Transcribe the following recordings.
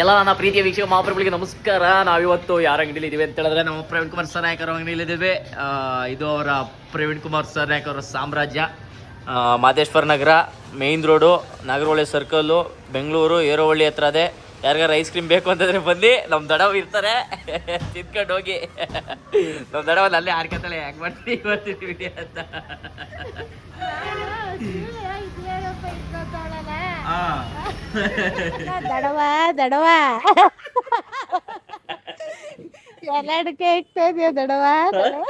ಎಲ್ಲ ನನ್ನ ಪ್ರೀತಿಯ ವೀಕ್ಷಕ ಮಹಾಪ್ರಭುಗಳಿಗೆ ನಮಸ್ಕಾರ. ನಾವಿವತ್ತು ಯಾರ ಅಂಗಡಿಲಿ ಇದೀವಿ ಅಂತ ಹೇಳಿದ್ರೆ ನಮ್ಮ ಪ್ರವೀಣ್ ಕುಮಾರ್ ಸರ್ ನಾಯಕ್ ಅವರ ಅಂಗಡಿಲಿ ಇದ್ದೀವಿ. ಇದು ಅವರ ಪ್ರವೀಣ್ ಕುಮಾರ್ ಸರ್ ನಾಯಕ್ ಅವರ ಸಾಮ್ರಾಜ್ಯ, Madeshwara Nagar, main road, Nagarahole circle, Bengaluru, Erohalli ಹತ್ರ ಅದೇ. ಯಾರಿಗಾರು ಐಸ್ ಕ್ರೀಮ್ ಬೇಕು ಅಂತಂದ್ರೆ ಬನ್ನಿ, ನಮ್ಮ ದಡವ್ ಇರ್ತಾರೆ, ತಿನ್ಕೊಂಡು ಹೋಗಿ. ನಮ್ಮ ದಡವಲ್ಲಿ ಅಲ್ಲೇ ಆಡ್ಕೊತಾಳೆ, ಯಾಕೆ ಮಾಡ್ತೀವಿ ಬರ್ತೀವಿ ಅಂತ. ದಡವ ದಡವ ಎಲ್ಲ ಅಡಿಕೆ ಇಕ್ತಾ ಇದೆಯಾ ದಡವ ದಡವ.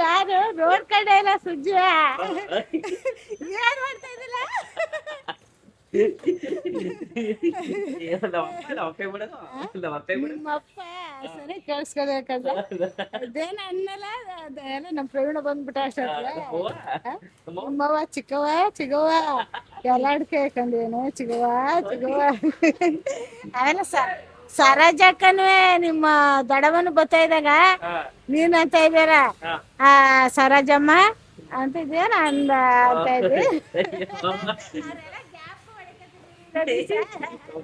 ನಾನು ನೋಡ್ಕೊಂಡೆ ಇಲ್ಲ ಸುಜ್ಜ, ಏನ್ ಮಾಡ್ತಾ ಇದ್ದಿಲ್ಲ. ನಿಮ್ಮಪ್ಪ ಸರಿ ಕೇಳಿಸ್ಕೋಬೇಕಂದ್ರೆ ಅದೇನ ಅನ್ನಲ್ಲ, ಅದೇನ ನಮ್ ಪ್ರವೀಣ ಬಂದ್ಬಿಟ್ಟ ಅಷ್ಟೇ. ನಿಮ್ಮವ್ವ ಚಿಕ್ಕವ್ವ ಚಿಗವ್ವ ಎಲ್ಲ ಅಡ್ಕೆ ಹಾಕೊಂಡೇನು ಚಿಗವ್ವ ಚಿಗವ್ವ. ಅವೆಲ್ಲ ಸರೋಜಕ್ಕನೂ ನಿಮ್ಮ ದಡವನು ಬರ್ತಾ ಇದ್ದಾಗ ನೀನ್ ಅಂತ ಇದ್ದಾರ ಸರೋಜಮ್ಮ ಅಂತ ಇದೇನ ಅಂದ ಅಂತ ಇದ್ದೆ.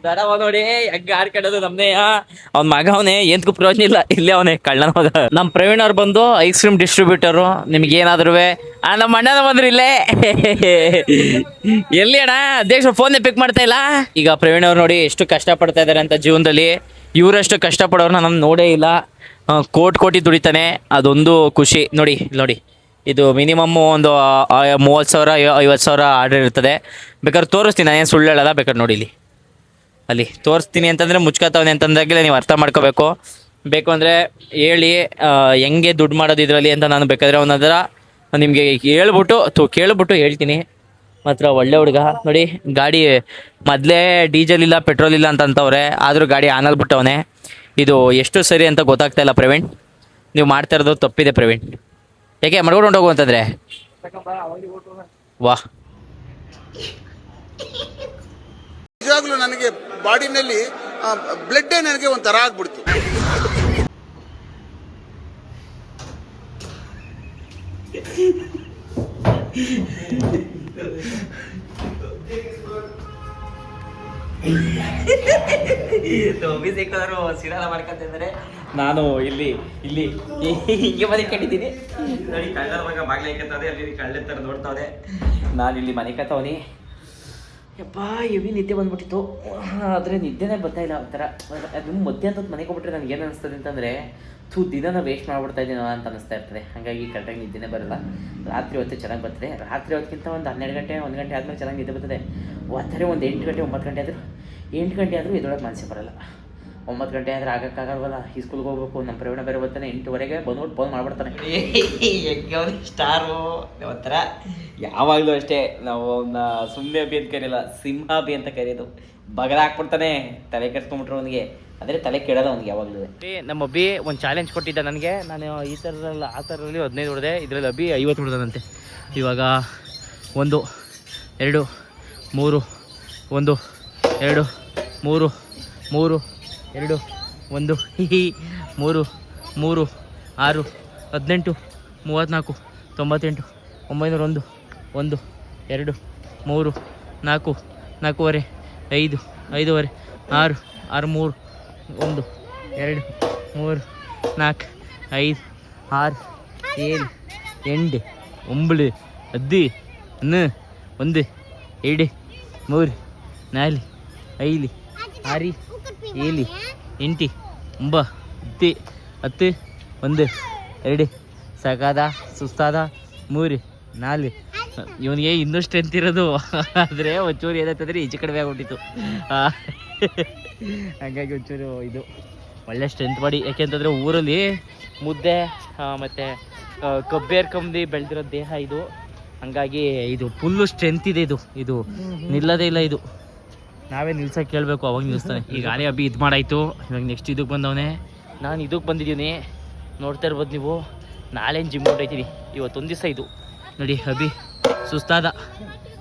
ದಡವ ನೋಡಿ ಹೆಂಗ ಆಡ್ಕೊಳ್ಳೋದು ನಮ್ನೇ. ಅವ್ನ ಮಗ ಅವನೇ, ಏನ್ಗೂ ಪ್ರಯೋಜನ ಇಲ್ಲ, ಇಲ್ಲೇ ಅವನೇ ಕಳ್ಳನ ಮಗ. ನಮ್ಮ ಪ್ರವೀಣ್ ಅವ್ರು ಬಂದು ಐಸ್ ಕ್ರೀಮ್ ಡಿಸ್ಟ್ರಿಬ್ಯೂಟರು. ನಿಮ್ಗೆ ಏನಾದ್ರು ನಮ್ಮ ಅಣ್ಣನ ಬಂದ್ರು ಇಲ್ಲೇ. ಎಲ್ಲಿ ಅಣ್ಣ ಅಧ್ಯಕ್ಷರು ಫೋನ್ ಪಿಕ್ ಮಾಡ್ತಾ ಇಲ್ಲ. ಈಗ ಪ್ರವೀಣ್ ಅವ್ರು ನೋಡಿ ಎಷ್ಟು ಕಷ್ಟ ಪಡ್ತಾ ಇದಾರೆ ಅಂತ ಜೀವನದಲ್ಲಿ. ಇವರಷ್ಟು ಕಷ್ಟಪಡೋರ್ನ ನಾನು ನೋಡೇ ಇಲ್ಲ. ಕೋಟಿ ದುಡಿತಾನೆ, ಅದೊಂದು ಖುಷಿ. ನೋಡಿ ನೋಡಿ, ಇದು ಮಿನಿಮಮ್ ಒಂದು 30,000 50,000 ಆರ್ಡರ್ ಇರ್ತದೆ. ಬೇಕಾದ್ರೆ ತೋರಿಸ್ತೀನಿ, ನಾನೇನು ಸುಳ್ಳು ಹೇಳಲ್ಲ. ಬೇಕಾದ್ರೆ ನೋಡಿ ಇಲ್ಲಿ ಅಲ್ಲಿ ತೋರಿಸ್ತೀನಿ ಅಂತಂದರೆ ಮುಚ್ಕೋತಾವನೆ ಅಂತಂದಾಗಲೇ ನೀವು ಅರ್ಥ ಮಾಡ್ಕೋಬೇಕು. ಬೇಕು ಅಂದರೆ ಹೇಳಿ ಹೆಂಗೆ ದುಡ್ಡು ಮಾಡೋದು ಇದರಲ್ಲಿ ಅಂತ ನಾನು ಬೇಕಾದರೆ ಅವನದ್ರ ನಿಮಗೆ ಕೇಳ್ಬಿಟ್ಟು ಹೇಳ್ತೀನಿ. ಮಾತ್ರ ಒಳ್ಳೆ ಹುಡುಗ ನೋಡಿ. ಗಾಡಿ ಮೊದಲೇ ಡೀಸೆಲ್ ಇಲ್ಲ ಪೆಟ್ರೋಲ್ ಇಲ್ಲ ಅಂತವ್ರೆ, ಆದರೂ ಗಾಡಿ ಆನಲ್ಲಿ ಬಿಟ್ಟವನೆ. ಇದು ಎಷ್ಟು ಸರಿ ಅಂತ ಗೊತ್ತಾಗ್ತಾ ಇಲ್ಲ ಪ್ರವೀಣ್. ನೀವು ಮಾಡ್ತಾ ಇರೋದು ತಪ್ಪಿದೆ ಪ್ರವೀಣ್. ಯಾಕೆ ಮಾಡ್ಕೊಂಡು ಹೋಗು ಅಂತಂದ್ರೆ ವಾಹ್. ನಿಜವಾಗ್ಲೂ ನನಗೆ ಬಾಡಿನಲ್ಲಿ ಬ್ಲಡ್ ನನಗೆ ಒಂಥರ ಆಗ್ಬಿಡ್ತು. ಸಿರಾಲ ಮಾಡ್ಕೊಂತಿದ್ದಾರೆ. ನಾನು ಇಲ್ಲಿ ಹಿಂಗೆ ಮನೆ ಕಟ್ಟಿದ್ದೀನಿ ನೋಡಿ. ಕಳ್ಳರ ಮಗ ಬಾಗ್ಲ ಇಕ್ಕತ್ತದೆ, ಅಲ್ಲಿ ಕಳ್ಳ ಥರ ನೋಡ್ತಾವೆ. ನಾನು ಇಲ್ಲಿ ಮನೆ ಕತ್ತವನಿ. ಯಪ್ಪ ಹೆವಿ ನಿದ್ದೆ ಬಂದ್ಬಿಟ್ಟಿತ್ತು, ಆದರೆ ನಿದ್ದೆನೇ ಬರ್ತಾ ಇಲ್ಲ. ಒಂಥರ ಅದು ಮಧ್ಯಾಹ್ನದ ಮನೆಗೆ ಹೋಗ್ಬಿಟ್ರೆ ನನಗೆ ಏನು ಅನಿಸ್ತದೆ ಅಂತಂದರೆ ದಿನನ ವೇಸ್ಟ್ ಮಾಡ್ಬಿಡ್ತಾ ಇದ್ದೀನೋ ಅಂತ ಅನಿಸ್ತಾ ಇರ್ತದೆ. ಹಾಗಾಗಿ ಕರೆಕ್ಟಾಗಿ ನಿದ್ದೆನೇ ಬರಲ್ಲ. ರಾತ್ರಿ ಹೊತ್ತು ಚೆನ್ನಾಗಿ ಬರ್ತದೆ. ರಾತ್ರಿ ಹೊತ್ತಿಗಿಂತ ಒಂದು 12 ಗಂಟೆ 1 ಗಂಟೆ ಆದಮೇಲೆ ಚೆನ್ನಾಗಿ ನಿದ್ದೆ ಬರ್ತದೆ. ಒತ್ತಾರೆ ಒಂದು 8 ಗಂಟೆ 9 ಗಂಟೆ ಆದರೂ 8 ಗಂಟೆ ಆದರೂ ಇದರೊಳಗೆ ಮನಸ್ಸೇ ಬರಲ್ಲ. 9 ಗಂಟೆ ಆದರೆ ಆಗೋಕ್ಕಾಗಲ್ವಲ್ಲ, ಈ ಸ್ಕೂಲ್ಗೆ ಹೋಗ್ಬೇಕು. ನಮ್ಮ ಪ್ರವೀಣ ಬೇರೆ ಬರ್ತಾನೆ 8ವರೆಗೆ ಬಂದ್ಬಿಟ್ಟು ಫೋನ್ ಮಾಡ್ಬಿಡ್ತಾನೆ. ಸ್ಟಾರು ಒಂಥರ ಯಾವಾಗಲೂ ಅಷ್ಟೇ. ನಾವು ಅವನ್ನ ಸುಮ್ಮನೆ ಅಭಿ ಅಂತ ಕರೆಯಲ್ಲ, ಸಿಂಹ ಅಭಿ ಅಂತ ಕರೆಯೋದು. ಬಗಲ ಹಾಕ್ಬಿಡ್ತಾನೆ, ತಲೆ ಕೆಡ್ಸ್ಕೊಂಡ್ಬಿಟ್ರೆ ಅವನಿಗೆ. ಅಂದರೆ ತಲೆ ಕೆಡೋದು ಅವ್ನಿಗೆ ಯಾವಾಗಲೂ. ನಮ್ಮ ಅಬ್ಬಿ ಒಂದು ಚಾಲೆಂಜ್ ಕೊಟ್ಟಿದ್ದ ನನಗೆ. ನಾನು ಈ ಥರದಲ್ಲಿ ಆ ಥರದಲ್ಲಿ 15 ಹೊಡೆದೆ, ಇದರಲ್ಲಿ ಅಬ್ಬಿ 50 ಹೊಡೆದಂತೆ. ಇವಾಗ 1 2 3 1 2 3 3 2 1 3 3 6 18 34 98 901 1 2 3 4 4:15 5 5:15 6 6 3 1 2 3 4 5 6 7 8 9 10 11 2 3 4 5 6 7 8 9 10 1 2 ಸಾಕಾದ ಸುಸ್ತಾದ 3 4. ಇವನಿಗೆ ಇನ್ನೂ ಸ್ಟ್ರೆಂತ್ ಇರೋದು, ಆದರೆ ಒಂಚೂರು ಏನಾಯ್ತಂದರೆ ಈಚೆ ಕಡಿಮೆ ಆಗ್ಬಿಟ್ಟಿತ್ತು. ಹಾಗಾಗಿ ಒಂಚೂರು ಇದು ಒಳ್ಳೆ ಸ್ಟ್ರೆಂತ್ ಬಾಡಿ. ಯಾಕೆಂತಂದರೆ ಊರಲ್ಲಿ ಮುದ್ದೆ ಮತ್ತು ಕಬ್ಬೇರ್ ಕಂಬಿ ಬೆಳೆದಿರೋ ದೇಹ ಇದು. ಹಂಗಾಗಿ ಇದು ಫುಲ್ಲು ಸ್ಟ್ರೆಂತ್ ಇದೆ. ಇದು ನಿಲ್ಲದೇ ಇಲ್ಲ. ಇದು ನಾವೇ ನಿಲ್ಸೋಕೆ ಕೇಳಬೇಕು, ಅವಾಗ ನಿಲ್ಲಿಸ್ತಾನೆ. ಈಗ ಆರೇ ಅಬ್ಬಿ ಇದು ಮಾಡಾಯಿತು. ಇವಾಗ ನೆಕ್ಸ್ಟ್ ಇದಕ್ಕೆ ಬಂದವನೇ. ನಾನು ಇದಕ್ಕೆ ಬಂದಿದ್ದೀನಿ, ನೋಡ್ತಾ ಇರ್ಬೋದು ನೀವು. ನಾಳೆ ಜಿಮ್ ಹೊಟ್ಟೈತೀನಿ. ಇವತ್ತೊಂದು ದಿವಸ ಇದು ನೋಡಿ. ಅಬ್ಬಿ ಸುಸ್ತಾದ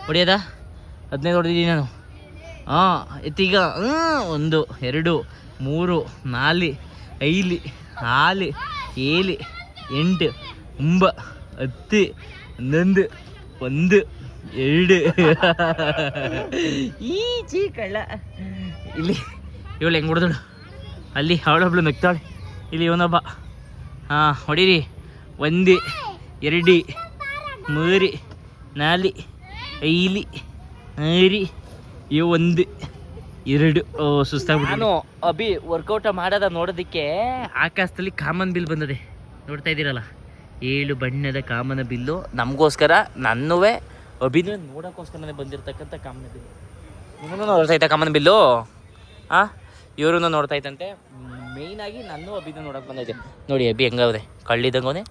ಹೊಡೆಯೋದ 15 ಹೊಡೆದಿದ್ದೀನಿ ನಾನು. ಎತ್ತೀಗ 1 2 3 4 5 6 7 8 9 10 11 1 2 ಈ ಚೀ ಕಳ್ಳ. ಇಲ್ಲಿ ಇವಳು ಹೆಂಗೆ ಹೊಡೆದಳು, ಅಲ್ಲಿ ಅವಳೊಬ್ಳು ನಗ್ತಾಳೆ, ಇಲ್ಲಿ ಇವನೊಬ್ಬ. ಹಾಂ ಹೊಡೀರಿ. 1 2 3 4 5 6 1 2. ಸುಸ್ತಾಗ್ಬಿಟ್ಟು ನಾನು ಅಭಿ ವರ್ಕೌಟ ಮಾಡೋದ ನೋಡೋದಕ್ಕೆ ಆಕಾಶದಲ್ಲಿ ಕಾಮನ್ ಬಿಲ್ ಬಂದದೆ, ನೋಡ್ತಾ ಇದ್ದೀರಲ್ಲ, 7 ಬಣ್ಣದ ಕಾಮನ ಬಿಲ್ಲು ನಮಗೋಸ್ಕರ, ನನ್ನೂ ಅಭಿನೂ ನೋಡೋಕ್ಕೋಸ್ಕರನೇ ಬಂದಿರತಕ್ಕಂಥ ಕಾಮನ ಬಿಲ್ಲು. ನಿಮ್ಮನ್ನು ನೋಡ್ತಾ ಇದ್ದ ಕಾಮನ ಬಿಲ್ಲು. ಹಾಂ ಇವ್ರನ್ನ ನೋಡ್ತಾ ಇತ್ತಂತೆ. ಮೇಯ್ನಾಗಿ ನಾನು ಅಭಿನೂ ನೋಡೋಕೆ ಬಂದೈತೆ. ನೋಡಿ ಅಭಿ ಹೆಂಗವ್ರೆ, ಕಳ್ಳಿದಂಗವನೇ.